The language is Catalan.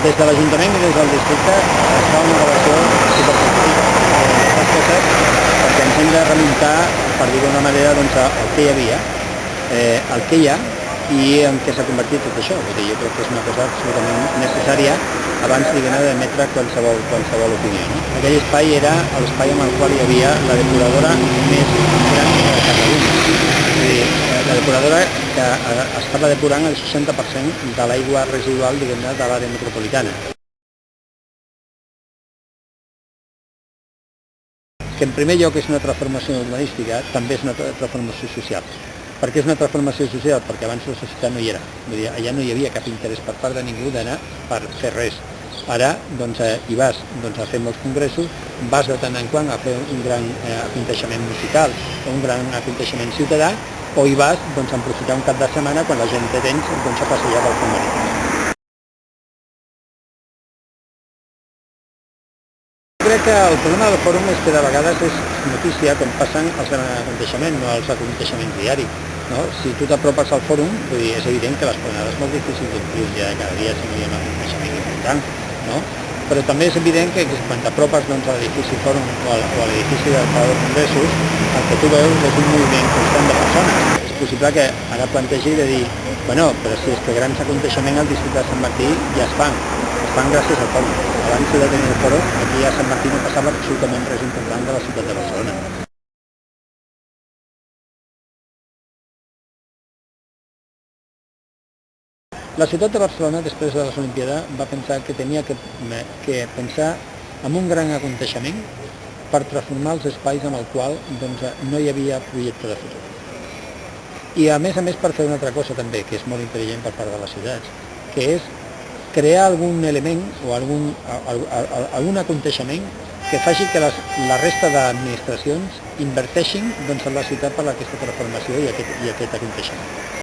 Des de l'Ajuntament i des del districte es fa una relació superpositiva d'aquestes coses perquè ens hem de remuntar, per dir-ho d'una manera, doncs, el que hi havia, el que hi ha i en què s'ha convertit tot això. Vull dir, jo crec que és una cosa absolutament necessària abans d'emetre qualsevol opinió. No? Aquell espai era l'espai en el qual hi havia la depuradora més gran de Catalunya. Vull dir, la depuradora que estava depurant el 60% de l'aigua residual, diguem-ne, de l'àrea metropolitana. Que en primer lloc és una transformació urbanística, també és una transformació social. Per què és una transformació social? Perquè abans la societat no hi era. Vull dir, allà no hi havia cap interès per part de ningú d'anar per fer res. Ara doncs, hi vas a fer molts congressos, vas de tant en quant a fer un gran aconteixement musical o un gran aconteixement ciutadà, o hi vas a aprofitar un cap de setmana quan la gent té temps a passejar pel Font Marítim. Crec que el problema del fòrum és que de vegades és notícia quan passen els grans aconteixements, no els aconteixements diaris. No? Si tu t'apropes al fòrum, vull dir, és evident que l'Esplanada és molt difícil d'omplir un dia de cada dia si no hi ha un aconteixement important. No? Però també és evident que quan t'apropes a l'edifici fòrum o a l'edifici del Palau de Congressos, el que tu veus és un moviment constant de persones. És possible que ara plantegi de dir, bueno, però si és que grans aconteixements al districte de Sant Martí ja es fan gràcies al fòrum. Abans de tenir el fòrum, aquí a Sant Martí no passava absolutament res important de la ciutat de Barcelona. La ciutat de Barcelona, després de les Olimpíades, va pensar que tenia que pensar en un gran aconteixement per transformar els espais en el qual no hi havia projecte de futur. I a més per fer una altra cosa també, que és molt intel·ligent per part de les ciutats, que és crear algun element o algun aconteixement que faci que la resta d'administracions inverteixin en la ciutat per aquesta transformació i aquest aconteixement.